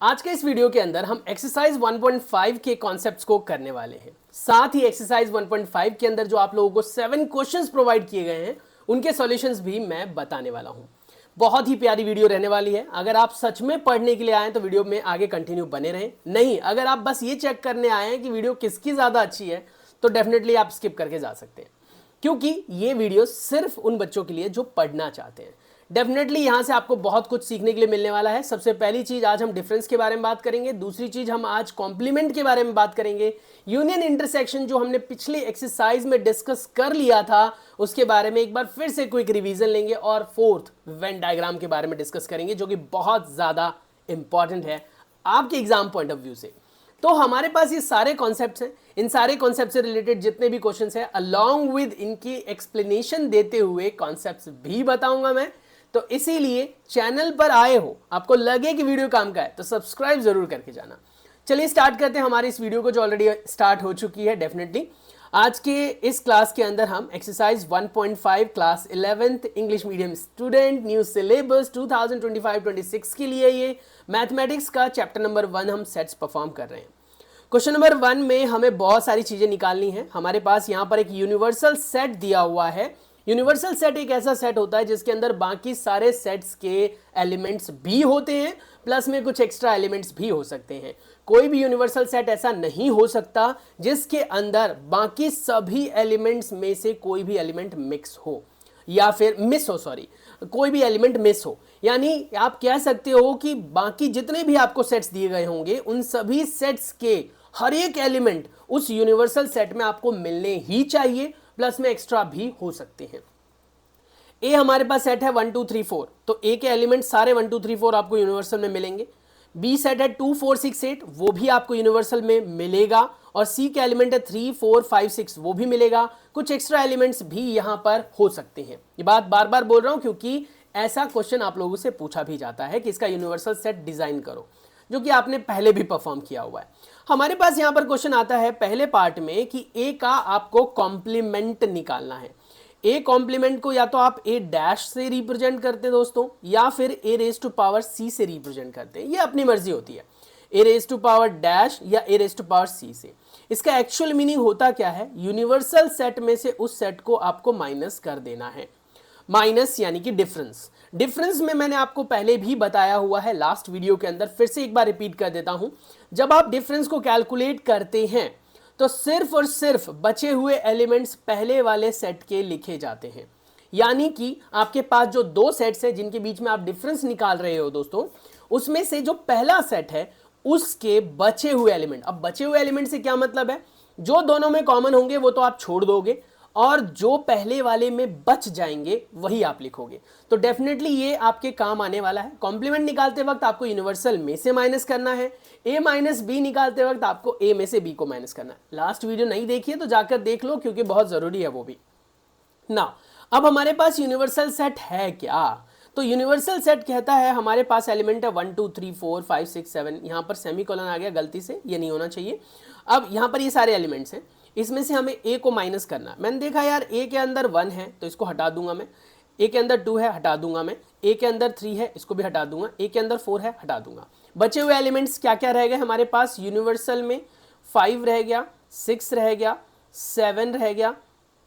आज के इस वीडियो के अंदर हम एक्सरसाइज 1.5 के कॉन्सेप्ट्स को करने वाले हैं। साथ ही एक्सरसाइज 1.5 के अंदर जो आप लोगों को 7 क्वेश्चंस प्रोवाइड किए गए हैं उनके सॉल्यूशंस भी मैं बताने वाला हूं। बहुत ही प्यारी वीडियो रहने वाली है। अगर आप सच में पढ़ने के लिए आए तो वीडियो में आगे कंटिन्यू बने रहें। नहीं, अगर आप बस ये चेक करने आए हैं कि वीडियो किसकी ज़्यादा अच्छी है तो डेफिनेटली आप स्किप करके जा सकते हैं, क्योंकि ये वीडियो सिर्फ उन बच्चों के लिए जो पढ़ना चाहते हैं। डेफिनेटली यहां से आपको बहुत कुछ सीखने के लिए मिलने वाला है। सबसे पहली चीज, आज हम डिफरेंस के बारे में बात करेंगे। दूसरी चीज, हम आज कॉम्प्लीमेंट के बारे में बात करेंगे। यूनियन इंटरसेक्शन जो हमने पिछले एक्सरसाइज में डिस्कस कर लिया था उसके बारे में एक बार फिर से क्विक रिवीजन लेंगे। और फोर्थ, वेन डायग्राम के बारे में डिस्कस करेंगे, जो कि बहुत ज्यादा इंपॉर्टेंट है आपके एग्जाम पॉइंट ऑफ व्यू से। तो हमारे पास ये सारे कॉन्सेप्ट्स हैं। इन सारे कॉन्सेप्ट से रिलेटेड जितने भी क्वेश्चंस हैं, अलोंग विद इनकी एक्सप्लेनेशन देते हुए कॉन्सेप्ट्स भी बताऊंगा मैं। तो इसीलिए चैनल पर आए हो, आपको लगे कि वीडियो काम का है तो सब्सक्राइब जरूर करके जाना। चलिए स्टार्ट करते हैं हमारी इस वीडियो को, जो ऑलरेडी स्टार्ट हो चुकी है। डेफिनेटली आज के इस क्लास के अंदर हम exercise 1.5 class 11th English medium student, new syllabus 2025-26 के लिए ये मैथमेटिक्स का चैप्टर नंबर 1 हम सेट्स परफॉर्म कर रहे हैं। क्वेश्चन नंबर 1 में हमें बहुत सारी चीजें निकालनी है। हमारे पास यहाँ पर एक यूनिवर्सल सेट दिया हुआ है। यूनिवर्सल सेट एक ऐसा सेट होता है जिसके अंदर बाकी सारे सेट्स के एलिमेंट्स भी होते हैं, प्लस में कुछ एक्स्ट्रा एलिमेंट्स भी हो सकते हैं। कोई भी यूनिवर्सल सेट ऐसा नहीं हो सकता जिसके अंदर बाकी सभी एलिमेंट्स में से कोई भी एलिमेंट मिक्स हो या फिर मिस हो, कोई भी एलिमेंट मिस हो। यानी आप कह सकते हो कि बाकी जितने भी आपको सेट्स दिए गए होंगे उन सभी सेट्स के हर एक एलिमेंट उस यूनिवर्सल सेट में आपको मिलने ही चाहिए, प्लस में एक्स्ट्रा भी हो सकते हैं। ए हमारे पास सेट है 1 2 3 4, तो ए के एलिमेंट सारे 1 2 3 4 आपको यूनिवर्सल में मिलेंगे। बी सेट है 2 4 6 8, वो भी आपको यूनिवर्सल में मिलेगा। और सी के एलिमेंट है 3 4 5 6, वो भी मिलेगा। कुछ एक्स्ट्रा एलिमेंट्स भी यहां पर हो सकते हैं। ये बात बार बार बोल रहा हूं क्योंकि ऐसा क्वेश्चन आप लोगों से पूछा भी जाता है कि इसका यूनिवर्सल सेट डिजाइन करो, जो कि आपने पहले भी परफॉर्म किया हुआ है। हमारे पास यहां पर क्वेश्चन आता है पहले पार्ट में कि ए का आपको कॉम्प्लीमेंट निकालना है। ए कॉम्प्लीमेंट को या तो आप ए डैश से रिप्रेजेंट करते हैं दोस्तों, या फिर ए रेज टू पावर सी से रिप्रेजेंट करते हैं। ये अपनी मर्जी होती है, ए रेज टू पावर डैश या ए रेज टू पावर सी से। इसका एक्चुअल मीनिंग होता क्या है, यूनिवर्सल सेट में से उस सेट को आपको माइनस कर देना है। माइनस यानी कि डिफरेंस। डिफरेंस में मैंने आपको पहले भी बताया हुआ है लास्ट वीडियो के अंदर, फिर से एक बार रिपीट कर देता हूं। जब आप डिफरेंस को कैलकुलेट करते हैं तो सिर्फ और सिर्फ बचे हुए एलिमेंट्स पहले वाले सेट के लिखे जाते हैं। यानी कि आपके पास जो दो सेट्स हैं जिनके बीच में आप डिफरेंस निकाल रहे हो दोस्तों, उसमें से जो पहला सेट है उसके बचे हुए एलिमेंट। अब बचे हुए एलिमेंट से क्या मतलब है, जो दोनों में कॉमन होंगे वो तो आप छोड़ दोगे, और जो पहले वाले में बच जाएंगे वही आप लिखोगे। तो डेफिनेटली ये आपके काम आने वाला है। कॉम्प्लीमेंट निकालते वक्त आपको यूनिवर्सल में से माइनस करना है। ए माइनस बी निकालते वक्त आपको ए में से बी को माइनस करना है। लास्ट वीडियो नहीं देखी है तो जाकर देख लो, क्योंकि बहुत जरूरी है वो भी ना। अब हमारे पास यूनिवर्सल सेट है क्या, तो यूनिवर्सल सेट कहता है हमारे पास एलिमेंट है 1 2 3 4 5 6 7। यहां पर सेमीकोलन आ गया गलती से, ये नहीं होना चाहिए। अब यहां पर ये सारे एलिमेंट्स हैं, इसमें से हमें ए को माइनस करना है। मैंने देखा यार ए के अंदर 1 है तो इसको हटा दूंगा मैं, ए के अंदर 2 है हटा दूंगा मैं, ए के अंदर 3 है इसको भी हटा दूंगा, ए के अंदर 4 है हटा दूंगा। बचे हुए एलिमेंट्स क्या क्या रह गए हमारे पास यूनिवर्सल में, 5 रह गया, 6 रह गया, 7 रह गया,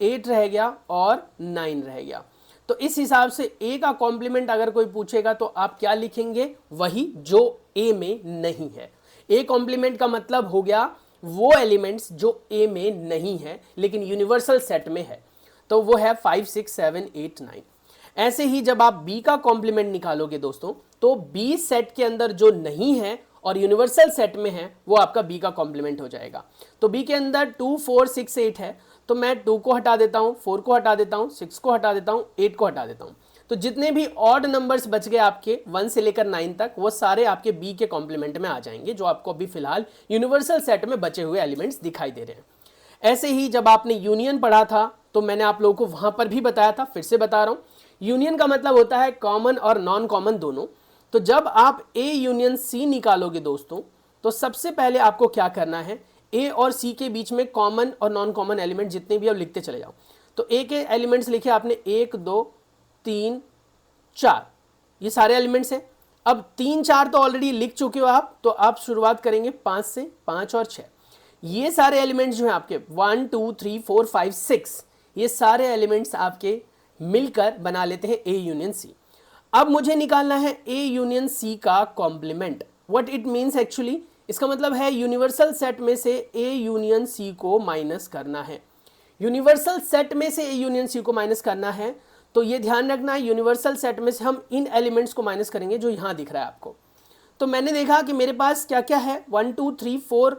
8 रह गया और 9 रह गया। तो इस हिसाब से ए का कॉम्प्लीमेंट अगर कोई पूछेगा तो आप क्या लिखेंगे, वही जो ए में नहीं है। ए कॉम्प्लीमेंट का मतलब हो गया वो एलिमेंट्स जो ए में नहीं है लेकिन यूनिवर्सल सेट में है, तो वो है 5 6 7 8 9। ऐसे ही जब आप बी का कॉम्प्लीमेंट निकालोगे दोस्तों, तो बी सेट के अंदर जो नहीं है और यूनिवर्सल सेट में है वो आपका बी का कॉम्प्लीमेंट हो जाएगा। तो बी के अंदर 2 4 6 8 है, तो मैं 2 को हटा देता हूं, 4 को हटा देता हूं, 6 को हटा देता हूं, 8 को हटा देता हूं। तो जितने भी ऑड नंबर्स बच गए आपके 1 से लेकर 9 तक, वो सारे आपके बी के कॉम्प्लीमेंट में आ जाएंगे, जो आपको अभी फिलहाल यूनिवर्सल सेट में बचे हुए एलिमेंट्स दिखाई दे रहे हैं। ऐसे ही जब आपने यूनियन पढ़ा था तो मैंने आप लोगों को वहां पर भी बताया था, फिर से बता रहा हूं। यूनियन का मतलब होता है कॉमन और नॉन कॉमन दोनों। तो जब आप ए यूनियन सी निकालोगे दोस्तों, तो सबसे पहले आपको क्या करना है, ए और सी के बीच में कॉमन और नॉन कॉमन एलिमेंट जितने भी आप लिखते चले जाओ। तो ए के एलिमेंट्स लिखे आपने 1 2 3 4, ये सारे एलिमेंट्स हैं। अब 3 4 तो ऑलरेडी लिख चुके हो आप, तो आप शुरुआत करेंगे 5 से, 5 और 6। ये सारे एलिमेंट्स जो हैं आपके 1 2 3 4 5 6, ये सारे एलिमेंट्स आपके मिलकर बना लेते हैं ए यूनियन सी। अब मुझे निकालना है ए यूनियन सी का complement. What it means actually, इसका मतलब है यूनिवर्सल सेट में से ए यूनियन सी को माइनस करना है। यूनिवर्सल सेट में से ए यूनियन सी को माइनस करना है, तो ये ध्यान रखना है यूनिवर्सल सेट में से हम इन एलिमेंट्स को माइनस करेंगे जो यहां दिख रहा है आपको। तो मैंने देखा कि मेरे पास क्या क्या है, 1 2 3 4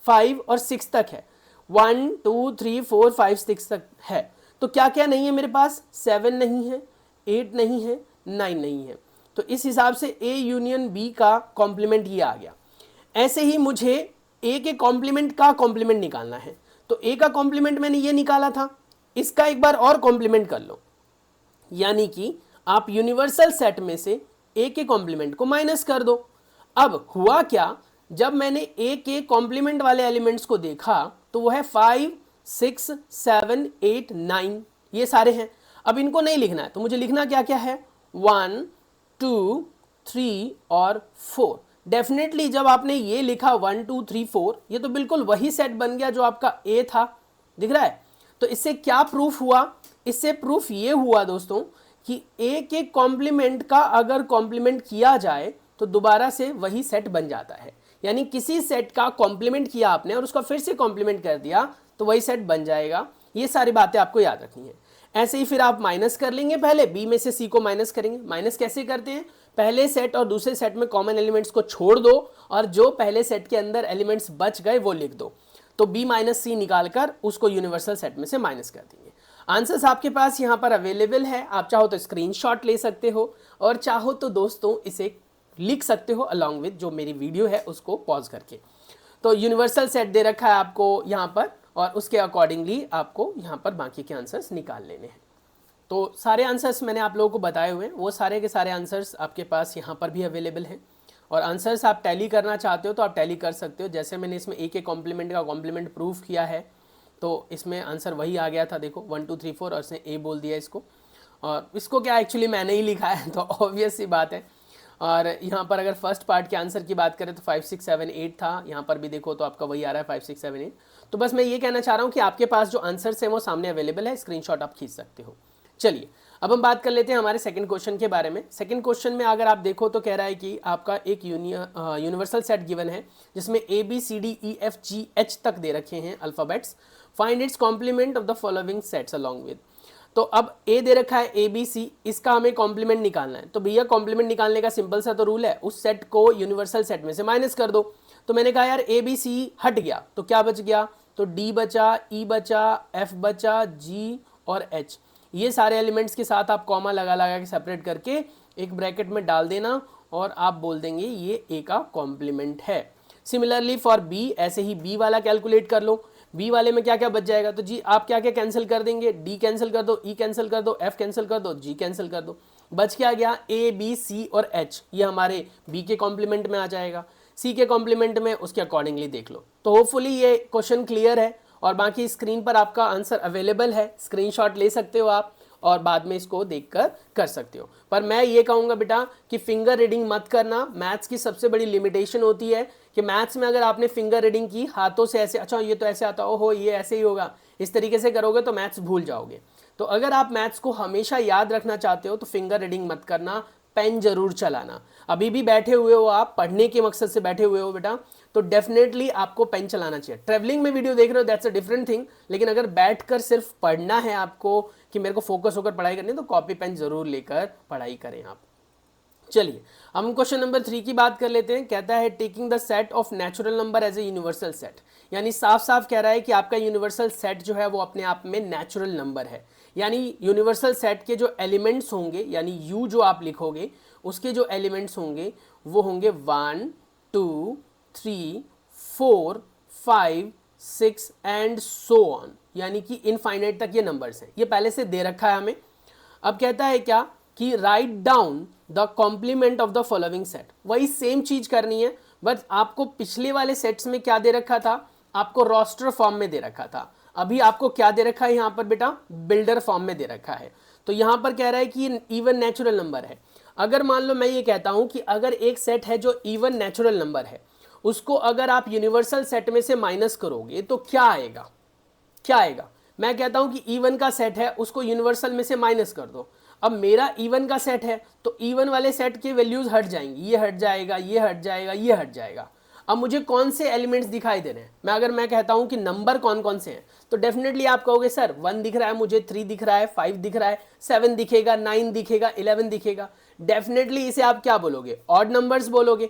5 और 6 तक है। 1 2 3 4 5 6 तक है। तो क्या क्या नहीं है मेरे पास, 7 नहीं है, 8 नहीं है, 9 नहीं है। तो इस हिसाब से ए यूनियन बी का कॉम्प्लीमेंट ये आ गया। ऐसे ही मुझे ए के कॉम्प्लीमेंट का कॉम्प्लीमेंट निकालना है। तो ए का कॉम्प्लीमेंट मैंने ये निकाला था, इसका एक बार और कॉम्प्लीमेंट कर लो। यानी कि आप यूनिवर्सल सेट में से ए के कॉम्प्लीमेंट को माइनस कर दो। अब हुआ क्या, जब मैंने ए के कॉम्प्लीमेंट वाले एलिमेंट्स को देखा तो वो है 5 6 7 8 9, ये सारे हैं। अब इनको नहीं लिखना है, तो मुझे लिखना क्या क्या है, 1 2 3 और 4। डेफिनेटली जब आपने ये लिखा 1 2 3 4, ये तो बिल्कुल वही सेट बन गया जो आपका ए था, दिख रहा है। तो इससे क्या प्रूफ हुआ, इससे प्रूफ ये हुआ दोस्तों कि ए के कॉम्प्लीमेंट का अगर कॉम्प्लीमेंट किया जाए तो दोबारा से वही सेट बन जाता है। यानी किसी सेट का कॉम्प्लीमेंट किया आपने और उसका फिर से कॉम्प्लीमेंट कर दिया तो वही सेट बन जाएगा। ये सारी बातें आपको याद रखनी है। ऐसे ही फिर आप माइनस कर लेंगे, पहले बी में से सी को माइनस करेंगे। माइनस कैसे करते हैं, पहले सेट और दूसरे सेट में कॉमन एलिमेंट्स को छोड़ दो और जो पहले सेट के अंदर एलिमेंट्स बच गए वो लिख दो। तो बी माइनस सी निकालकर उसको यूनिवर्सल सेट में से माइनस कर देंगे। आंसर्स आपके पास यहाँ पर अवेलेबल है, आप चाहो तो स्क्रीनशॉट ले सकते हो और चाहो तो दोस्तों इसे लिख सकते हो अलॉन्ग विद जो मेरी वीडियो है उसको पॉज करके। तो यूनिवर्सल सेट दे रखा है आपको यहाँ पर और उसके अकॉर्डिंगली आपको यहाँ पर बाकी के आंसर्स निकाल लेने हैं। तो सारे आंसर्स मैंने आप लोगों को बताए हुए हैं, वो सारे के सारे आंसर्स आपके पास यहाँ पर भी अवेलेबल हैं। और आंसर्स आप टैली करना चाहते हो तो आप टैली कर सकते हो। जैसे मैंने इसमें ए के कॉम्प्लीमेंट का कॉम्प्लीमेंट प्रूफ किया है तो इसमें आंसर वही आ गया था, देखो 1 2 3 4 और इसने ए बोल दिया इसको। और इसको क्या एक्चुअली मैंने ही लिखा है तो ऑब्वियस सी बात है। और यहाँ पर अगर फर्स्ट पार्ट के आंसर की बात करें तो 5 6 7 8 था, यहाँ पर भी देखो तो आपका वही आ रहा है 5 6 7 8। तो बस मैं ये कहना चाह रहा हूँ कि आपके पास जो आंसर्स हैं वो सामने अवेलेबल है, स्क्रीनशॉट आप खींच सकते हो। चलिए अब हम बात कर लेते हैं हमारे सेकंड क्वेश्चन के बारे में। सेकंड क्वेश्चन में अगर आप देखो तो कह रहा है कि आपका एक यूनिवर्सल सेट गिवन है जिसमें A B C D E F G H तक दे रखे हैं alphabets. Find its complement of the following sets along with. तो अब ए दे रखा है ए बी सी, इसका हमें कॉम्प्लीमेंट निकालना है। तो भैया कॉम्प्लीमेंट निकालने का सिंपल सा तो रूल है, उस सेट को यूनिवर्सल सेट में से माइनस कर दो। तो मैंने कहा यार ए बी सी हट गया तो क्या बच गया, तो डी बचा, ई बचा, एफ बचा, जी और एच। ये सारे एलिमेंट्स के साथ आप कॉमा लगा लगा के सेपरेट करके एक ब्रैकेट में डाल देना और आप बोल देंगे ये ए का कॉम्प्लीमेंट है। सिमिलरली फॉर बी, ऐसे ही बी वाला कैलकुलेट कर लो। बी वाले में क्या क्या बच जाएगा, तो जी आप क्या क्या कैंसिल कर देंगे, डी कैंसिल कर दो, ई कैंसिल कर दो, एफ कैंसिल कर दो, जी कैंसिल कर दो। बच क्या गया, ए बी सी और एच, ये हमारे बी के कॉम्प्लीमेंट में आ जाएगा। सी के कॉम्प्लीमेंट में उसके अकॉर्डिंगली देख लो। तो होपफुली ये क्वेश्चन क्लियर है और बाकी स्क्रीन पर आपका आंसर अवेलेबल है, स्क्रीनशॉट ले सकते हो आप और बाद में इसको देखकर कर सकते हो। पर मैं ये कहूँगा बेटा कि फिंगर रीडिंग मत करना। मैथ्स की सबसे बड़ी लिमिटेशन होती है कि मैथ्स में अगर आपने फिंगर रीडिंग की हाथों से ऐसे, अच्छा ये तो ऐसे आता, ओहो ये ऐसे ही होगा, इस तरीके से करोगे तो मैथ्स भूल जाओगे। तो अगर आप मैथ्स को हमेशा याद रखना चाहते हो तो फिंगर रीडिंग मत करना, पेन जरूर चलाना। अभी भी बैठे हुए हो आप, पढ़ने के मकसद से बैठे हुए हो बेटा, तो डेफिनेटली आपको पेन चलाना चाहिए। ट्रैवलिंग में वीडियो देख रहे हो दैट्स अ डिफरेंट थिंग, लेकिन अगर बैठकर सिर्फ पढ़ना है आपको कि मेरे को फोकस होकर पढ़ाई करनी है तो कॉपी पेन जरूर लेकर पढ़ाई करें आप। चलिए हम क्वेश्चन नंबर 3 की बात कर लेते हैं। कहता है taking the set of natural number as a universal set, यानी साफ साफ कह रहा है कि आपका यूनिवर्सल सेट जो है वो अपने आप में नेचुरल नंबर है। यानी यूनिवर्सल सेट के जो एलिमेंट्स होंगे, यानी यू जो आप लिखोगे उसके जो एलिमेंट्स होंगे वो होंगे 1 2 3 4 5 6 एंड सो ऑन, यानी कि इनफाइनाइट तक ये नंबर्स हैं। ये पहले से दे रखा है हमें। अब कहता है क्या कि write down the complement of the following set. वही सेम चीज करनी है, बट आपको पिछले वाले सेट्स में क्या दे रखा था, आपको रोस्टर फॉर्म में दे रखा था। अभी आपको क्या दे रखा है यहाँ पर बेटा, बिल्डर फॉर्म में दे रखा है। तो यहाँ पर कह रहा है कि इवन नेचुरल नंबर है। अगर मान लो मैं ये कहता हूं कि अगर एक सेट है जो इवन नेचुरल नंबर है, उसको अगर आप यूनिवर्सल सेट में से माइनस करोगे तो क्या आएगा, क्या आएगा? मैं कहता हूं कि इवन का सेट है, उसको यूनिवर्सल में से माइनस कर दो। अब मेरा इवन का सेट है तो इवन वाले सेट के वैल्यूज हट जाएंगी, ये हट जाएगा, ये हट जाएगा, ये हट जाएगा। अब मुझे कौन से एलिमेंट्स दिखाई दे रहे हैं? अगर मैं कहता हूं कि नंबर कौन कौन से हैं, तो डेफिनेटली आप कहोगे सर 1 दिख रहा है मुझे, 3 दिख रहा है, 5 दिख रहा है, 7 दिखेगा, 9 दिखेगा, 11 दिखेगा। डेफिनेटली इसे आप क्या बोलोगे? ऑड नंबर्स बोलोगे।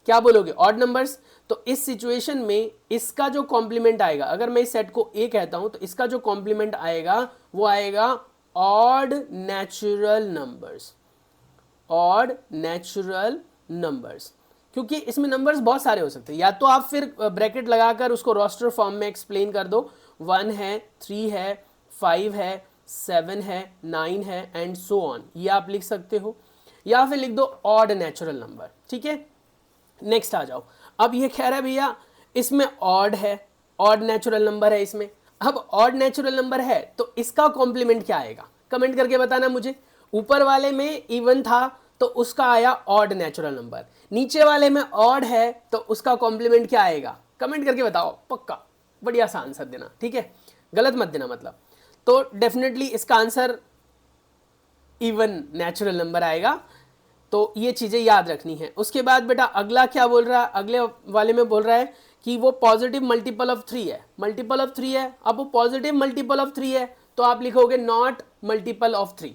क्या बोलोगे? Odd numbers. तो इस सिचुएशन में इसका जो कॉम्प्लीमेंट आएगा, अगर मैं इस सेट को ए कहता हूं तो इसका जो कॉम्प्लीमेंट आएगा वो आएगा odd natural numbers. Odd natural numbers, क्योंकि इसमें नंबर्स बहुत सारे हो सकते हैं। या तो आप फिर ब्रैकेट लगाकर उसको रोस्टर फॉर्म में एक्सप्लेन कर दो, 1 है, 3 है, 5 है, 7 है, 9 है एंड सो ऑन, ये आप लिख सकते हो। या फिर लिख दो ऑड नेचुरल नंबर। ठीक है, नेक्स्ट आ जाओ। अब ये कह रहा है भैया इसमें ऑड है, ऑड नेचुरल नंबर है इसमें। अब ऑड नेचुरल नंबर है तो इसका कॉम्प्लीमेंट क्या आएगा? कमेंट करके बताना मुझे। ऊपर वाले में इवन था तो उसका आया ऑड नेचुरल नंबर, नीचे वाले में ऑड है तो उसका कॉम्प्लीमेंट क्या आएगा? कमेंट करके बताओ, पक्का बढ़िया सा आंसर देना, ठीक है, गलत मत देना मतलब। तो डेफिनेटली इसका आंसर इवन नेचुरल नंबर आएगा। तो ये चीजें याद रखनी है। उसके बाद बेटा अगला क्या बोल रहा है? अगले वाले में बोल रहा है कि वो पॉजिटिव मल्टीपल ऑफ 3 है, मल्टीपल ऑफ 3 है। अब वो पॉजिटिव मल्टीपल ऑफ 3 है तो आप लिखोगे not multiple of 3,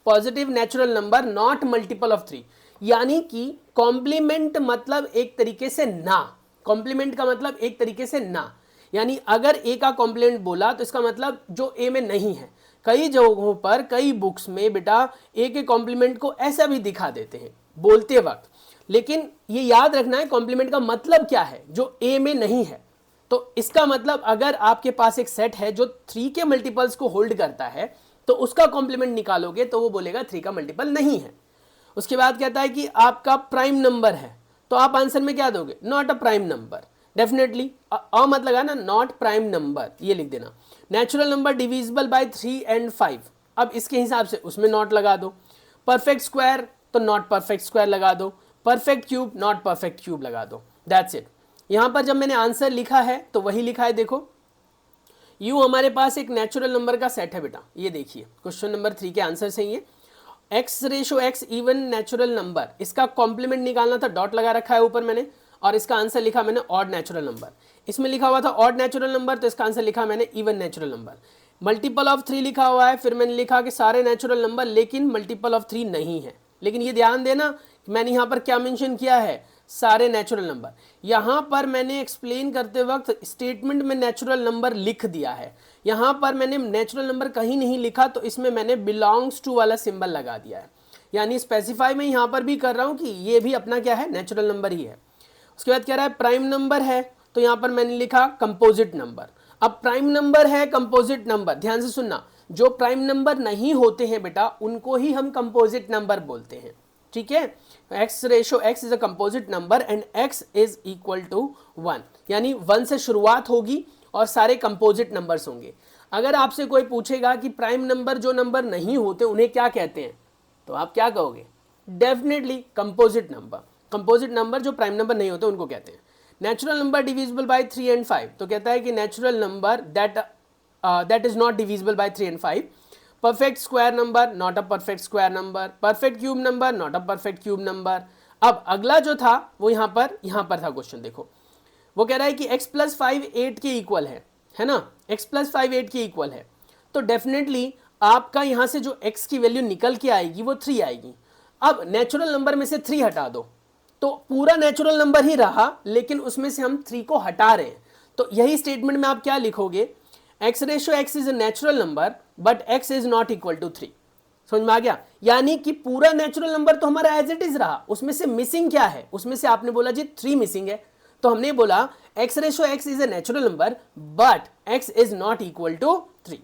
positive natural number not multiple of 3। यानी कि कॉम्प्लीमेंट मतलब एक तरीके से ना, कॉम्प्लीमेंट का मतलब एक तरीके से ना, यानी अगर ए का कॉम्प्लीमेंट बोला तो इसका मतलब जो ए में नहीं है। कई जगहों पर, कई बुक्स में बेटा ए के कॉम्प्लीमेंट को ऐसा भी दिखा देते हैं बोलते वक्त, लेकिन ये याद रखना है कॉम्प्लीमेंट का मतलब क्या है जो ए में नहीं है। तो इसका मतलब अगर आपके पास एक सेट है जो 3 के मल्टीपल्स को होल्ड करता है तो उसका कॉम्प्लीमेंट निकालोगे तो वो बोलेगा 3 का मल्टीपल नहीं है। उसके बाद कहता है कि आपका प्राइम नंबर है तो आप आंसर में क्या दोगे? Not a prime number. Definitely मत लगाना, नॉट प्राइम नंबर ये लिख देना। Natural number divisible by 3 and 5, अब इसके हिसाब से उसमें नॉट लगा दो। परफेक्ट स्क्वायर तो नॉट परफेक्ट स्क्वायर लगा दो। Perfect cube not perfect cube लगा दो। That's it. यहां पर जब मैंने आंसर लिखा है तो वही लिखा है, देखो यू हमारे पास एक नेचुरल नंबर का सेट है बेटा, ये देखिए क्वेश्चन नंबर 3 के आंसर से ये x ratio x even natural number, इसका कॉम्प्लीमेंट निकालना था, डॉट लगा रखा है ऊपर मैंने, और इसका आंसर लिखा मैंने ऑड नेचुरल नंबर। इसमें लिखा हुआ था ऑड नेचुरल नंबर तो इसका आंसर लिखा मैंने even natural number. Multiple of 3 लिखा हुआ है, फिर मैंने लिखा कि सारे नेचुरल नंबर लेकिन मल्टीपल ऑफ 3 नहीं है। लेकिन ये ध्यान देना मैंने यहाँ पर क्या मेंशन किया है, सारे नेचुरल नंबर। यहाँ पर मैंने एक्सप्लेन करते वक्त स्टेटमेंट में नेचुरल नंबर लिख दिया है, यहाँ पर मैंने नेचुरल नंबर कहीं नहीं लिखा तो इसमें मैंने बिलोंग्स टू वाला सिंबल लगा दिया है, यानी स्पेसिफाई मैं यहाँ पर भी कर रहा हूँ कि ये भी अपना क्या है, नेचुरल नंबर ही है। उसके बाद कह रहा है प्राइम नंबर है तो यहाँ पर मैंने लिखा कंपोजिट नंबर। अब प्राइम नंबर है कंपोजिट नंबर, ध्यान से सुनना, जो प्राइम नंबर नहीं होते हैं बेटा उनको ही हम कंपोजिट नंबर बोलते हैं, ठीक है। X ratio x is a composite number and x is equal to 1, यानी 1 से शुरुआत होगी और सारे कंपोजिट नंबर्स होंगे। अगर आपसे कोई पूछेगा कि प्राइम नंबर जो नंबर नहीं होते उन्हें क्या कहते हैं, तो आप क्या कहोगे? Definitely composite number. Composite number जो प्राइम नंबर नहीं होते उनको कहते हैं। Natural number divisible by 3 and 5, तो कहता है कि natural number that is not divisible by 3 and 5। Perfect square number not a perfect square number. Perfect cube number not a perfect cube number. अब अगला जो था वो यहाँ पर था क्वेश्चन, देखो वो कह रहा है कि x प्लस 5 8 के इक्वल है ना, x प्लस 5 8 के इक्वल है। तो डेफिनेटली आपका यहाँ से जो x की वैल्यू निकल के आएगी वो 3 आएगी। अब नेचुरल नंबर में से 3 हटा दो तो पूरा नेचुरल नंबर ही रहा, लेकिन उसमें से हम 3 को हटा रहे हैं। तो यही स्टेटमेंट में आप क्या लिखोगे, x ratio x is a natural number but x is not equal to 3। समझ में आ गया? यानी कि पूरा नेचुरल नंबर तो हमारा एज इट इज रहा, उसमें से मिसिंग क्या है, उसमें से आपने बोला जी 3 मिसिंग है, तो हमने बोला x ratio x is a natural number but x is not equal to 3।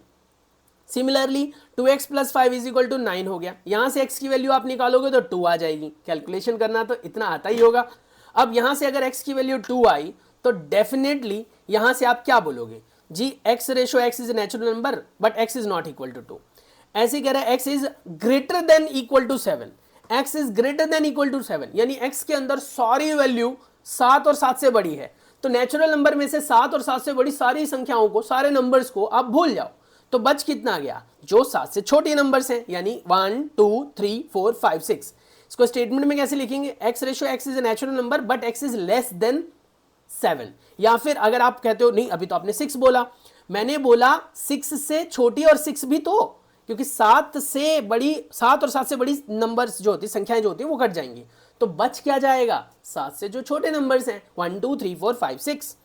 Similarly 2x plus 5 is equal to 9 हो गया। यहां से x की वैल्यू आप निकालोगे तो 2 आ जाएगी, कैलकुलेशन करना तो इतना आता ही होगा। अब यहां से अगर x की वैल्यू 2 आई तो डेफिनेटली यहां से आप क्या बोलोगे जी, x ratio x is a natural number but x is not equal to 2। ऐसे कह रहा है x is greater than equal to 7, x is greater than equal to 7, यानी x के अंदर सारी वैल्यू 7 और 7 से बड़ी है, तो नेचुरल नंबर में से 7 और 7 से बड़ी सारी संख्याओं को, सारे नंबर्स को आप भूल जाओ। तो बच कितना गया, जो 7 से छोटे नंबर्स हैं, यानी 1 2 3 4 5 6। इसको स्टेटमेंट में कैसे लिखेंगे, x ratio x is a natural number but x is less then 7। या फिर अगर आप कहते हो नहीं अभी तो आपने 6 बोला, मैंने बोला 6 से छोटी और 6 भी, तो क्योंकि 7 से बड़ी, 7 और 7 से बड़ी नंबर्स जो होती है, संख्याएं जो होती है वो कट जाएंगी, तो बच क्या जाएगा, 7 से जो छोटे नंबर्स हैं 1 2 3 4 5 6।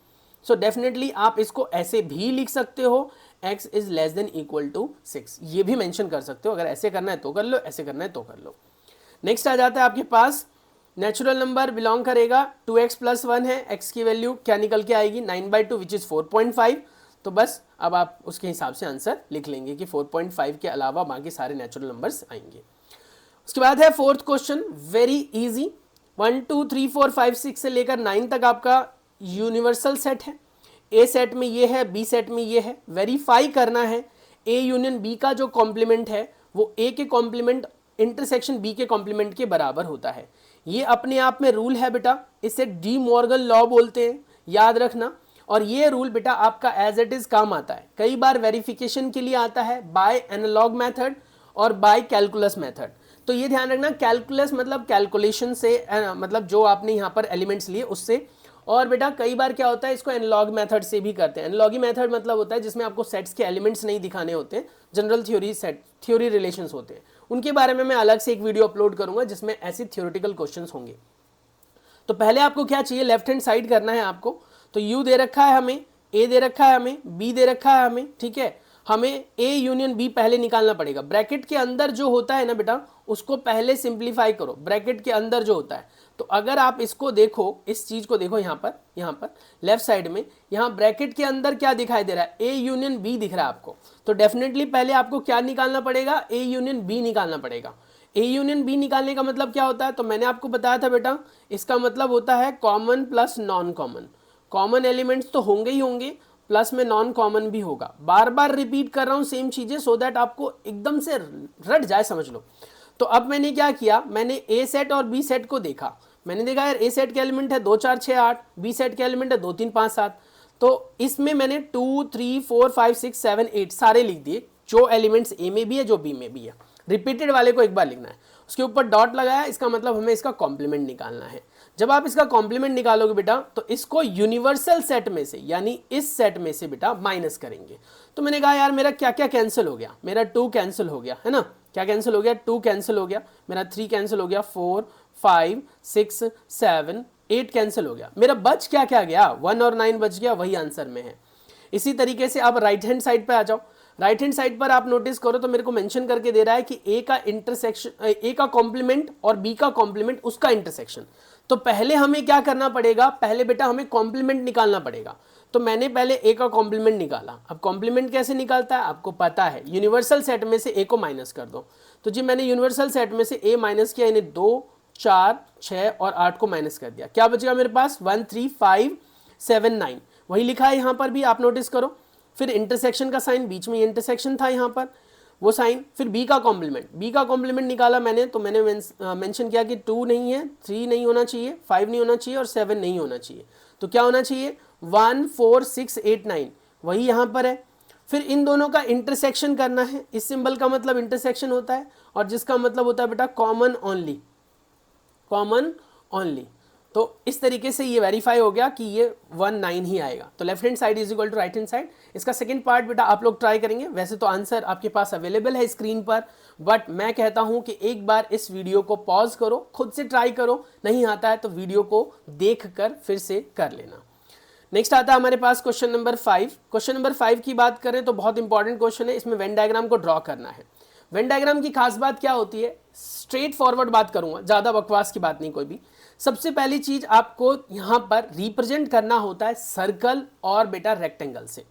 सो डेफिनेटली आप इसको ऐसे भी लिख सकते हो, x is less than equal to 6, ये भी मेंशन कर सकते हो। अगर ऐसे करना है तो कर लो, ऐसे करना है तो कर लो। नेक्स्ट आ जाता है आपके पास, नेचुरल नंबर बिलोंग करेगा 2x प्लस 1 है, x की वैल्यू क्या निकल के आएगी 9/2 विच इज 4.5। तो बस अब आप उसके हिसाब से आंसर लिख लेंगे कि 4.5 के अलावा बाकी सारे नेचुरल नंबर्स आएंगे। उसके बाद है फोर्थ क्वेश्चन, वेरी इजी। 1 2 3 4 5 6 से लेकर 9 तक आपका यूनिवर्सल सेट है। ए सेट में ये है, बी सेट में ये है, वेरीफाई करना है ए यूनियन बी का जो कॉम्प्लीमेंट है वो ए के कॉम्प्लीमेंट इंटरसेक्शन बी के कॉम्प्लीमेंट के बराबर होता है। ये अपने आप में रूल है बेटा, इसे डी मॉर्गन लॉ बोलते हैं, याद रखना। और ये रूल बेटा आपका एज इट इज काम आता है, कई बार वेरिफिकेशन के लिए आता है बाय एनालॉग मेथड और बाय कैलकुलस मेथड। तो ये ध्यान रखना, कैलकुलस मतलब कैलकुलेशन से, मतलब जो आपने यहाँ पर एलिमेंट्स लिए उससे, और बेटा कई बार क्या होता है इसको एनालॉग मेथड से भी करते हैं। एनालॉगी मेथड मतलब होता है जिसमें आपको सेट्स के एलिमेंट्स नहीं दिखाने होते, general theory set theory relations होते हैं, उनके बारे में मैं अलग से एक वीडियो अपलोड करूंगा जिसमें ऐसे थ्योरेटिकल क्वेश्चंस होंगे। तो पहले आपको क्या चाहिए, लेफ्ट हैंड साइड करना है आपको। तो u दे रखा है हमें, a दे रखा है हमें, b दे रखा है हमें, ठीक है। हमें a यूनियन b पहले निकालना पड़ेगा। ब्रैकेट के अंदर जो होता है ना बेटा, उसको पहले सिंप्लीफाई करो, ब्रैकेट के अंदर जो होता है। तो अगर आप इसको देखो, इस चीज को देखो, यहाँ पर लेफ्ट साइड में, यहाँ ब्रैकेट के अंदर क्या दिखाई दे रहा है, a यूनियन b दिख रहा है आपको। तो डेफिनेटली पहले आपको क्या निकालना पड़ेगा, a यूनियन b निकालना पड़ेगा। ए यूनियन बी निकालने का मतलब क्या होता है, तो मैंने आपको बताया था बेटा, इसका मतलब होता है common plus non common. Common elements तो होंगे ही होंगे, प्लस में नॉन कॉमन भी होगा। बार बार रिपीट कर रहा हूं सेम चीजें सो दैट आपको एकदम से रट जाए, समझ लो। तो अब मैंने क्या किया, मैंने ए सेट और बी सेट को देखा। मैंने देखा यार ए सेट के एलिमेंट है 2 4 6 8, बी सेट के एलिमेंट है 2 3 5 7। तो इसमें मैंने 2 3 4 5 6 7 8 सारे लिख दिए, जो एलिमेंट्स ए में भी है जो बी में भी है। रिपीटेड वाले को एक बार लिखना है, उसके ऊपर डॉट लगाया, इसका मतलब हमें इसका कॉम्प्लीमेंट निकालना है। जब आप इसका कॉम्प्लीमेंट निकालोगे बेटा, तो इसको यूनिवर्सल सेट में से, यानी इस सेट में से बेटा माइनस करेंगे। तो मैंने कहा यार मेरा क्या क्या कैंसिल हो गया, मेरा 2 कैंसिल हो गया है ना, क्या कैंसिल हो गया, 2 कैंसिल हो गया, मेरा 3 कैंसिल हो गया, 4 5 6 7 8 कैंसिल हो गया। मेरा बच क्या क्या गया, 1 और 9 बच गया, वही आंसर में है। इसी तरीके से आप राइट हैंड साइड पे आ जाओ। राइट हैंड साइड पर आप नोटिस करो तो मेरे को मेंशन करके दे रहा है कि ए का इंटरसेक्शन, ए का कॉम्प्लीमेंट और बी का कॉम्प्लीमेंट, उसका इंटरसेक्शन। तो पहले हमें क्या करना पड़ेगा, पहले बेटा हमें कॉम्प्लीमेंट निकालना पड़ेगा। तो मैंने पहले ए का कॉम्प्लीमेंट निकाला। अब कॉम्प्लीमेंट कैसे निकालता है आपको पता है, यूनिवर्सल सेट में से ए को माइनस कर दो। तो जी मैंने यूनिवर्सल सेट में से ए माइनस किया, यानी 2 4 6 और 8 को माइनस कर दिया। क्या बचेगा मेरे पास, 1 3 5 7 9, वही लिखा है यहाँ पर भी, आप नोटिस करो। फिर इंटरसेक्शन का साइन, बीच में इंटरसेक्शन था यहाँ पर, वो साइन। फिर बी का कॉम्प्लीमेंट, बी का कॉम्प्लीमेंट निकाला मैंने, तो मैंने मेंशन किया कि 2 नहीं है, 3 नहीं होना चाहिए, 5 नहीं होना चाहिए और 7 नहीं होना चाहिए। तो क्या होना चाहिए, 1 4 6 8 9, वही यहाँ पर है। फिर इन दोनों का इंटरसेक्शन करना है। इस सिंबल का मतलब इंटरसेक्शन होता है और जिसका मतलब होता है बेटा कॉमन ओनली, कॉमन ओनली। तो इस तरीके से ये वेरीफाई हो गया कि ये 1 9 ही आएगा। तो left hand side is equal to right hand side. इसका सेकंड पार्ट बेटा आप लोग ट्राई करेंगे, वैसे तो आंसर आपके पास अवेलेबल है स्क्रीन पर, बट मैं कहता हूं कि एक बार इस वीडियो को पॉज करो, खुद से ट्राई करो, नहीं आता है तो वीडियो को देख कर फिर से कर लेना। नेक्स्ट आता है हमारे पास क्वेश्चन नंबर 5। क्वेश्चन नंबर 5 की बात करें तो बहुत इंपॉर्टेंट क्वेश्चन है। इसमें वेन डायग्राम को ड्रॉ करना है। वेन डायग्राम की खास बात क्या होती है, स्ट्रेट फॉरवर्ड बात करूंगा, ज्यादा बकवास की बात नहीं कोई भी। सबसे पहली चीज आपको यहां पर रिप्रेजेंट करना होता है सर्कल और बेटा रेक्टेंगल से।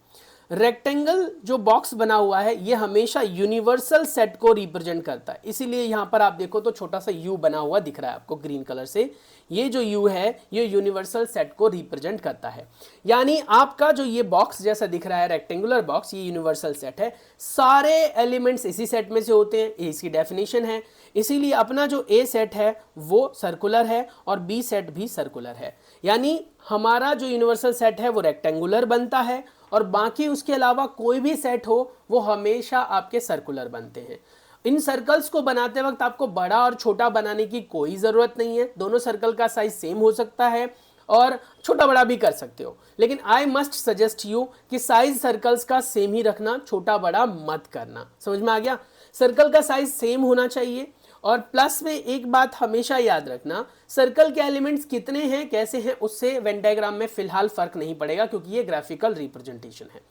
रेक्टेंगल जो बॉक्स बना हुआ है ये हमेशा यूनिवर्सल सेट को रिप्रेजेंट करता है, इसीलिए यहां पर आप देखो तो छोटा सा यू बना हुआ दिख रहा है आपको ग्रीन कलर से। ये जो यू है ये यूनिवर्सल सेट को रिप्रेजेंट करता है, यानी आपका जो ये बॉक्स जैसा दिख रहा है रेक्टेंगुलर बॉक्स, ये यूनिवर्सल सेट है। सारे एलिमेंट्स इसी सेट में से होते हैं, ये इसकी डेफिनेशन है। इसीलिए अपना जो ए सेट है वो सर्कुलर है और बी सेट भी सर्कुलर है, यानी हमारा जो यूनिवर्सल सेट है वो रेक्टेंगुलर बनता है और बाकी उसके अलावा कोई भी सेट हो वो हमेशा आपके सर्कुलर बनते हैं। इन सर्कल्स को बनाते वक्त आपको बड़ा और छोटा बनाने की कोई ज़रूरत नहीं है, दोनों सर्कल का साइज सेम हो सकता है और छोटा बड़ा भी कर सकते हो, लेकिन आई मस्ट सजेस्ट यू कि साइज सर्कल्स का सेम ही रखना, छोटा बड़ा मत करना। समझ में आ गया? सर्कल का साइज सेम होना चाहिए। और प्लस में एक बात हमेशा याद रखना, सर्कल के एलिमेंट्स कितने हैं कैसे हैं उससे वेन डायग्राम में फिलहाल फर्क नहीं पड़ेगा, क्योंकि ये ग्राफिकल रिप्रेजेंटेशन है।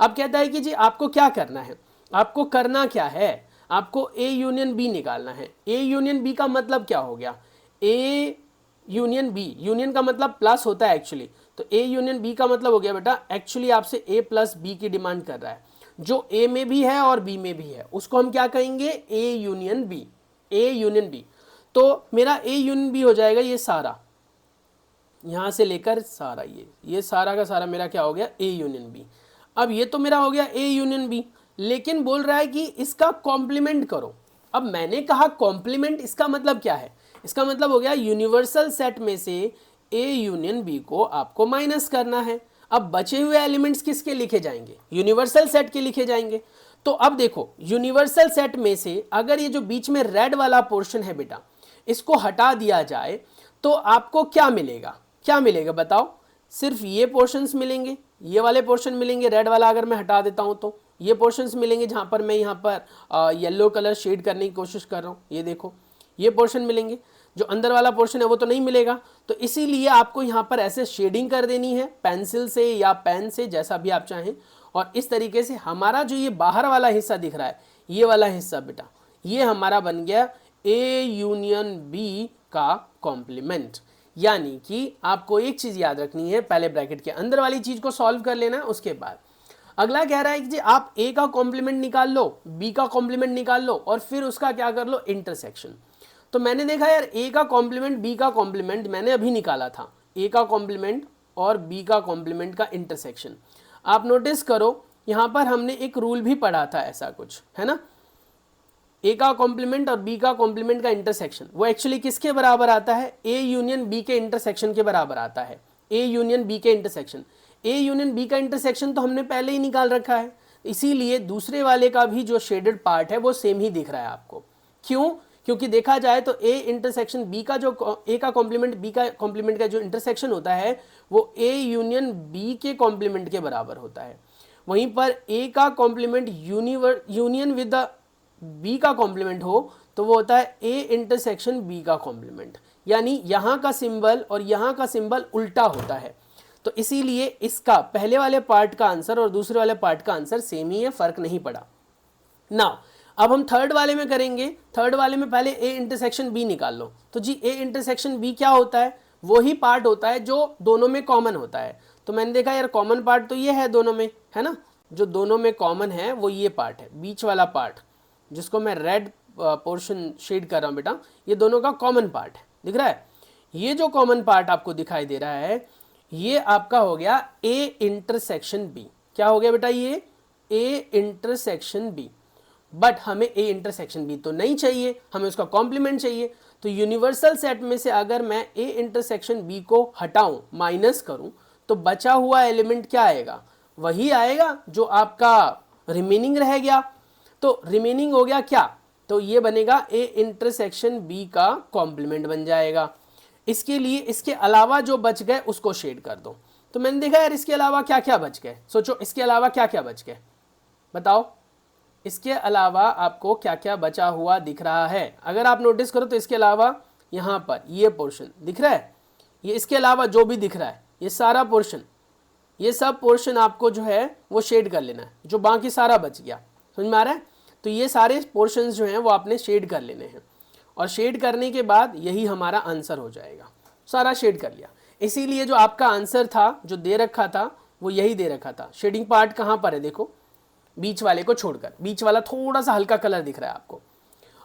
अब कहता है कि जी आपको क्या करना है, आपको करना क्या है, आपको ए यूनियन बी निकालना है। ए यूनियन बी का मतलब क्या हो गया? ए यूनियन बी, यूनियन का मतलब प्लस होता है एक्चुअली, तो ए यूनियन बी का मतलब हो गया बेटा एक्चुअली आपसे ए प्लस बी की डिमांड कर रहा है। जो ए में भी है और बी में भी है उसको हम क्या कहेंगे? A union B. A union B, तो मेरा ए यूनियन बी हो जाएगा ये सारा, यहां से लेकर सारा, ये सारा का सारा मेरा क्या हो गया? A union B. अब ये तो मेरा हो गया ए यूनियन बी, लेकिन बोल रहा है कि इसका कॉम्प्लीमेंट करो। अब मैंने कहा कॉम्प्लीमेंट, इसका मतलब क्या है? इसका मतलब हो गया यूनिवर्सल सेट में से ए यूनियन बी को आपको माइनस करना है। अब बचे हुए एलिमेंट्स किसके लिखे जाएंगे? यूनिवर्सल सेट के लिखे जाएंगे। तो अब देखो यूनिवर्सल सेट में से अगर ये जो बीच में रेड वाला पोर्शन है बेटा, इसको हटा दिया जाए तो आपको क्या मिलेगा? क्या मिलेगा बताओ? सिर्फ ये पोर्शंस मिलेंगे, ये वाले पोर्शन मिलेंगे। रेड वाला अगर मैं हटा देता हूं तो ये पोर्शंस मिलेंगे, जहां पर मैं यहां पर येलो कलर शेड करने की कोशिश कर रहा हूं, ये देखो ये पोर्शन मिलेंगे। जो अंदर वाला पोर्शन है वो तो नहीं मिलेगा, तो इसीलिए आपको यहां पर ऐसे शेडिंग कर देनी है पेंसिल से या पेन से, जैसा भी आप चाहें। और इस तरीके से हमारा जो ये बाहर वाला हिस्सा दिख रहा है, ये वाला हिस्सा बेटा, ये हमारा बन गया ए यूनियन बी का कॉम्प्लीमेंट। यानी कि आपको एक चीज याद रखनी है, पहले ब्रैकेट के अंदर वाली चीज को सॉल्व कर लेना है, उसके बाद अगला कह रहा है कि जी आप ए का कॉम्प्लीमेंट निकाल लो, बी का कॉम्प्लीमेंट निकाल लो और फिर उसका क्या कर लो? इंटरसेक्शन। तो मैंने देखा यार ए का कॉम्प्लीमेंट बी का कॉम्प्लीमेंट मैंने अभी निकाला था, ए का कॉम्प्लीमेंट और बी का कॉम्प्लीमेंट का इंटरसेक्शन। आप नोटिस करो यहां पर हमने एक रूल भी पढ़ा था, ऐसा कुछ है ना, ए का कॉम्प्लीमेंट और बी का कॉम्प्लीमेंट का इंटरसेक्शन वो एक्चुअली किसके बराबर आता है? ए यूनियन बी के इंटरसेक्शन के बराबर आता है। ए यूनियन बी के इंटरसेक्शन, ए यूनियन बी का इंटरसेक्शन तो हमने पहले ही निकाल रखा है, इसीलिए दूसरे वाले का भी जो शेडेड पार्ट है वो सेम ही दिख रहा है आपको। क्यों? क्योंकि देखा जाए तो ए इंटरसेक्शन बी का जो ए का कॉम्प्लीमेंट बी का कॉम्प्लीमेंट का जो इंटरसेक्शन होता है वो ए यूनियन बी के कॉम्प्लीमेंट के बराबर होता है। वहीं पर ए का complement union with the B का कॉम्प्लीमेंट हो तो वो होता है ए इंटरसेक्शन बी का कॉम्प्लीमेंट, यानी यहाँ का सिंबल और यहाँ का सिंबल उल्टा होता है। तो इसीलिए इसका पहले वाले पार्ट का आंसर और दूसरे वाले पार्ट का आंसर सेम ही है, फर्क नहीं पड़ा। नाउ अब हम थर्ड वाले में करेंगे। थर्ड वाले में पहले ए इंटरसेक्शन बी निकाल लो। तो जी ए इंटरसेक्शन बी क्या होता है? वो ही पार्ट होता है जो दोनों में कॉमन होता है। तो मैंने देखा यार कॉमन पार्ट तो ये है दोनों में, है ना, जो दोनों में कॉमन है वो ये पार्ट है, बीच वाला पार्ट जिसको मैं रेड पोर्शन शेड कर रहा हूँ बेटा, ये दोनों का कॉमन पार्ट है, दिख रहा है? ये जो कॉमन पार्ट आपको दिखाई दे रहा है ये आपका हो गया ए इंटरसेक्शन बी। क्या हो गया बेटा? ये ए इंटरसेक्शन बी। बट हमें ए इंटरसेक्शन बी तो नहीं चाहिए, हमें उसका कॉम्प्लीमेंट चाहिए। तो यूनिवर्सल सेट में से अगर मैं ए इंटरसेक्शन बी को हटाऊं, माइनस करूं, तो बचा हुआ एलिमेंट क्या आएगा? वही आएगा जो आपका रिमेनिंग रह गया। तो रिमेनिंग हो गया क्या? तो ये बनेगा ए इंटरसेक्शन बी का कॉम्प्लीमेंट बन जाएगा। इसके लिए इसके अलावा जो बच गए उसको शेड कर दो। तो मैंने देखा यार इसके अलावा क्या क्या बच गए, सोचो इसके अलावा क्या क्या बच गए, बताओ। इसके अलावा आपको क्या क्या बचा हुआ दिख रहा है? अगर आप नोटिस करो तो इसके अलावा यहाँ पर ये पोर्शन दिख रहा है, ये इसके अलावा जो भी दिख रहा है ये सारा पोर्शन, ये सब पोर्शन आपको जो है वो शेड कर लेना है, जो बाकी सारा बच गया। समझ में आ रहा है? तो ये सारे पोर्शंस जो हैं वो आपने शेड कर लेने हैं और शेड करने के बाद यही हमारा आंसर हो जाएगा। सारा शेड कर लिया, इसीलिए जो आपका आंसर था जो दे रखा था वो यही दे रखा था। शेडिंग पार्ट कहाँ पर है, देखो बीच वाले को छोड़कर, बीच वाला थोड़ा सा हल्का कलर दिख रहा है आपको।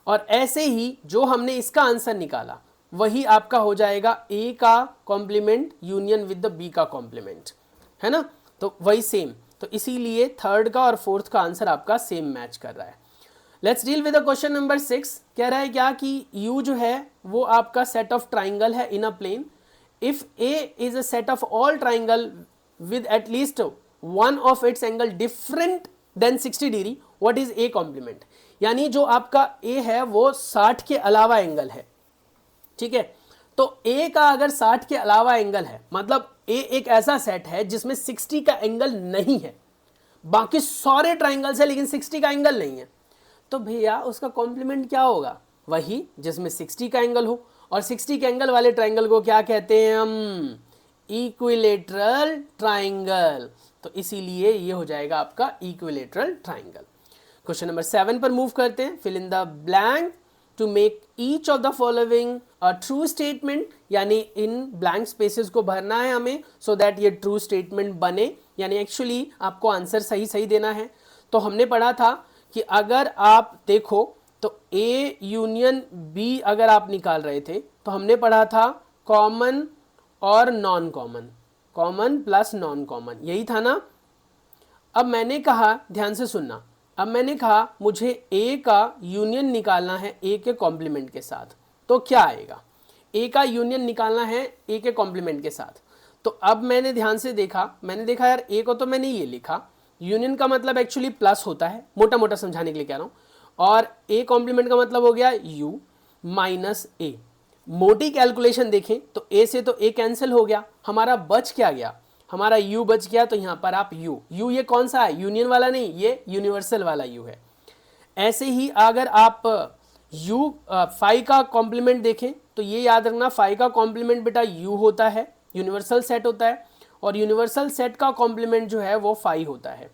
और ऐसे ही जो हमने इसका आंसर निकाला वही आपका हो जाएगा ए का complement union with the B का कॉम्प्लीमेंट, है ना, तो वही सेम। तो इसीलिए थर्ड का और फोर्थ का आंसर आपका सेम मैच कर रहा है। Let's deal with question number 6। कह रहा है क्या कि यू जो है वो आपका सेट ऑफ ट्राइंगल है in a plane. If A is a set of all triangle with at least one of its angle different than 60 degree, what is A complement. यानी जो आपका ए है वो 60 के अलावा एंगल है, ठीक है। तो ए का अगर 60 के अलावा एंगल है, मतलब ए एक ऐसा सेट है जिसमें 60 का एंगल नहीं है, बाकी सारे ट्राइंगल्स है लेकिन 60 का एंगल नहीं है, तो भैया उसका कॉम्प्लीमेंट क्या होगा, वही जिसमें 60 का एंगल हो। और 60 के एंगल वाले ट्राइंगल को क्या कहते हैं हम, इक्विलेटरल ट्राइंगल। तो इसीलिए ये हो जाएगा आपका इक्विलेटरल ट्राइंगल। क्वेश्चन नंबर 7 पर मूव करते हैं। Fill in the blank to make each of the following a true statement, यानी इन ब्लैंक स्पेसेस को भरना है हमें सो दैट ये ट्रू स्टेटमेंट बने, यानी एक्चुअली आपको आंसर सही सही देना है। तो हमने पढ़ा था कि अगर आप देखो तो ए यूनियन बी अगर आप निकाल रहे थे तो हमने पढ़ा था कॉमन और non common, common plus non common, यही था ना। अब मैंने कहा, ध्यान से सुनना, अब मैंने कहा मुझे ए का यूनियन निकालना है ए के कॉम्प्लीमेंट के साथ, तो क्या आएगा, ए का यूनियन निकालना है ए के कॉम्प्लीमेंट के साथ। तो अब मैंने ध्यान से देखा, मैंने देखा यार ए को तो मैंने ये लिखा, यूनियन का मतलब एक्चुअली प्लस होता है, मोटा मोटा समझाने के लिए कह रहा हूँ, और ए कॉम्प्लीमेंट का मतलब हो गया यू माइनस ए। मोटी कैलकुलेशन देखें तो ए से तो ए कैंसिल हो गया, हमारा बच क्या गया, हमारा u बच गया। तो यहाँ पर आप u ये कौन सा है, यूनियन वाला नहीं, ये यूनिवर्सल वाला u है। ऐसे ही अगर आप u फाई का कॉम्प्लीमेंट देखें तो ये याद रखना, फाई का कॉम्प्लीमेंट बेटा u होता है, यूनिवर्सल सेट होता है, और यूनिवर्सल सेट का कॉम्प्लीमेंट जो है वो फाई होता है।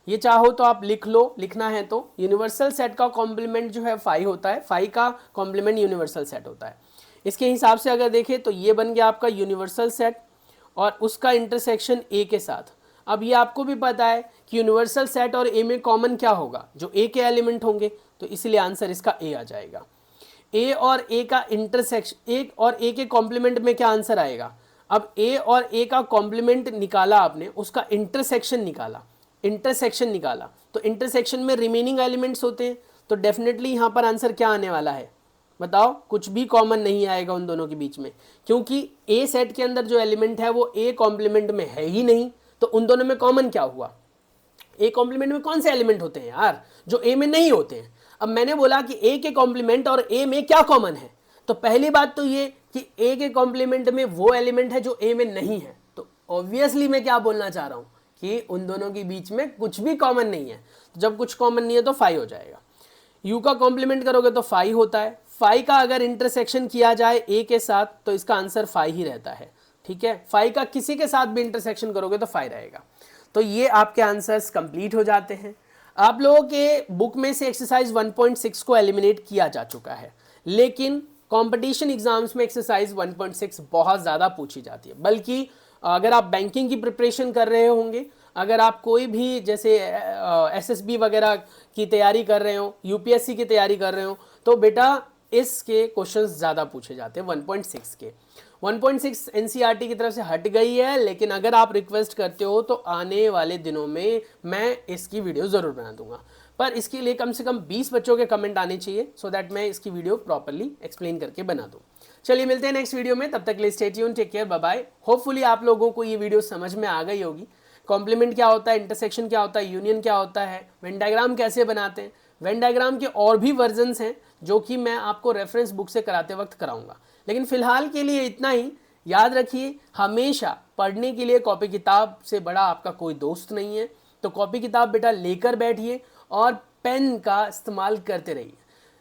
ये चाहो तो आप लिख लो, लिखना है तो यूनिवर्सल सेट का कॉम्प्लीमेंट जो है फाई होता है, फाई का कॉम्प्लीमेंट यूनिवर्सल सेट होता है। इसके हिसाब से अगर देखें तो ये बन गया आपका यूनिवर्सल सेट और उसका इंटरसेक्शन ए के साथ। अब ये आपको भी पता है कि यूनिवर्सल सेट और ए में कॉमन क्या होगा, जो ए के एलिमेंट होंगे, तो इसलिए आंसर इसका ए आ जाएगा। ए और ए का इंटरसेक्शन, ए और ए के कॉम्प्लीमेंट में क्या आंसर आएगा। अब ए और ए का कॉम्प्लीमेंट निकाला आपने, उसका इंटरसेक्शन निकाला, इंटरसेक्शन निकाला, तो इंटरसेक्शन में रिमेनिंग एलिमेंट्स होते हैं, तो डेफिनेटली यहाँ पर आंसर क्या आने वाला है, बताओ। कुछ भी कॉमन नहीं आएगा उन दोनों के बीच में, क्योंकि ए सेट के अंदर जो एलिमेंट है वो ए कॉम्प्लीमेंट में है ही नहीं, तो उन दोनों में कॉमन क्या हुआ। ए कॉम्प्लीमेंट में कौन से एलिमेंट होते हैं यार, जो ए में नहीं होते हैं। अब मैंने बोला कि ए के कॉम्प्लीमेंट और ए में क्या कॉमन है, तो पहली बात तो ये कि ए के कॉम्प्लीमेंट में वो एलिमेंट है जो ए में नहीं है, तो ऑब्वियसली मैं क्या बोलना चाह रहा हूं कि उन दोनों के बीच में कुछ भी कॉमन नहीं है। तो जब कुछ कॉमन नहीं है तो फाई हो जाएगा। यू का कॉम्प्लीमेंट करोगे तो फाई होता है, फाई का अगर इंटरसेक्शन किया जाए ए के साथ तो इसका आंसर फाई ही रहता है, ठीक है। फाई का किसी के साथ भी इंटरसेक्शन करोगे तो फाई रहेगा। तो ये आपके आंसर्स कंप्लीट हो जाते हैं। आप लोगों के बुक में से एक्सरसाइज 1.6 को एलिमिनेट किया जा चुका है, लेकिन कंपटीशन एग्जाम्स में एक्सरसाइज 1.6 बहुत ज़्यादा पूछी जाती है। बल्कि अगर आप बैंकिंग की प्रिपरेशन कर रहे होंगे, अगर आप कोई भी जैसे एसएसबी वगैरह की तैयारी कर रहे हो, यूपीएससी की तैयारी कर रहे हो, तो बेटा इसके क्वेश्चंस ज़्यादा पूछे जाते हैं 1.6 के। 1.6 एनसीईआरटी की तरफ से हट गई है, लेकिन अगर आप रिक्वेस्ट करते हो तो आने वाले दिनों में मैं इसकी वीडियो ज़रूर बना दूंगा, पर इसके लिए कम से कम 20 बच्चों के कमेंट आने चाहिए सो दैट मैं इसकी वीडियो प्रॉपरली एक्सप्लेन करके बना दूँ। चलिए मिलते हैं नेक्स्ट वीडियो में, तब तक के लिए stay tune, take care, bye bye. Hopefully आप लोगों को ये वीडियो समझ में आ गई होगी। कॉम्प्लीमेंट क्या होता है, इंटरसेक्शन क्या होता है, यूनियन क्या होता है, वेन डायग्राम कैसे बनाते हैं। वेन डायग्राम के और भी वर्जन्स हैं जो कि मैं आपको रेफरेंस बुक से कराते वक्त कराऊंगा, लेकिन फिलहाल के लिए इतना ही। याद रखिए, हमेशा पढ़ने के लिए कॉपी किताब से बड़ा आपका कोई दोस्त नहीं है, तो कॉपी किताब बेटा लेकर बैठिए और पेन का इस्तेमाल करते रहिए।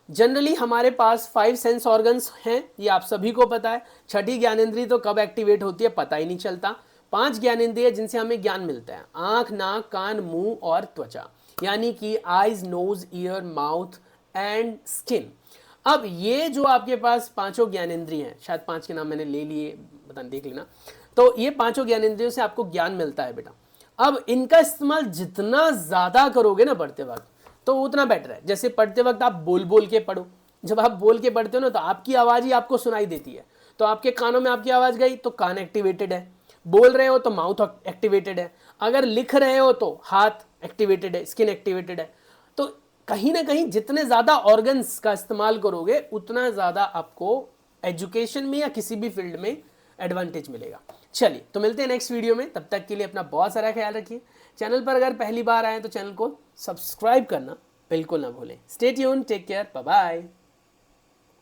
जनरली हमारे पास 5 सेंस ऑर्गन्स हैं, ये आप सभी को पता है। छठी ज्ञानेंद्रिय तो कब एक्टिवेट होती है पता ही नहीं चलता। 5 ज्ञानेंद्रिय जिनसे हमें ज्ञान मिलता है, आंख, नाक, कान, मुंह और त्वचा, यानी कि eyes, nose, ear, mouth and skin. अब ये जो आपके पास पांचों ज्ञानेंद्रिय हैं, शायद 5 के नाम मैंने ले लिए, पता नहीं, देख लेना। तो ये पांचों ज्ञानेंद्रियों से आपको ज्ञान मिलता है बेटा। अब इनका इस्तेमाल जितना ज़्यादा करोगे ना पढ़ते वक्त, तो उतना बेटर है। जैसे पढ़ते वक्त आप बोल बोल के पढ़ो, जब आप बोल के पढ़ते हो ना तो आपकी आवाज़ ही आपको सुनाई देती है, तो आपके कानों में आपकी आवाज़ गई तो कान एक्टिवेटेड है, बोल रहे हो तो माउथ एक्टिवेटेड है, अगर लिख रहे हो तो हाथ एक्टिवेटेड है, स्किन एक्टिवेटेड है। तो कहीं ना कहीं जितने ज़्यादा ऑर्गन्स का इस्तेमाल करोगे उतना ज़्यादा आपको एजुकेशन में या किसी भी फील्ड में एडवांटेज मिलेगा। चलिए, तो मिलते हैं नेक्स्ट वीडियो में, तब तक के लिए अपना बहुत सारा ख्याल रखिए। चैनल पर अगर पहली बार आए तो चैनल को सब्सक्राइब करना बिल्कुल ना भूलें। Stay tune, take care, bye bye.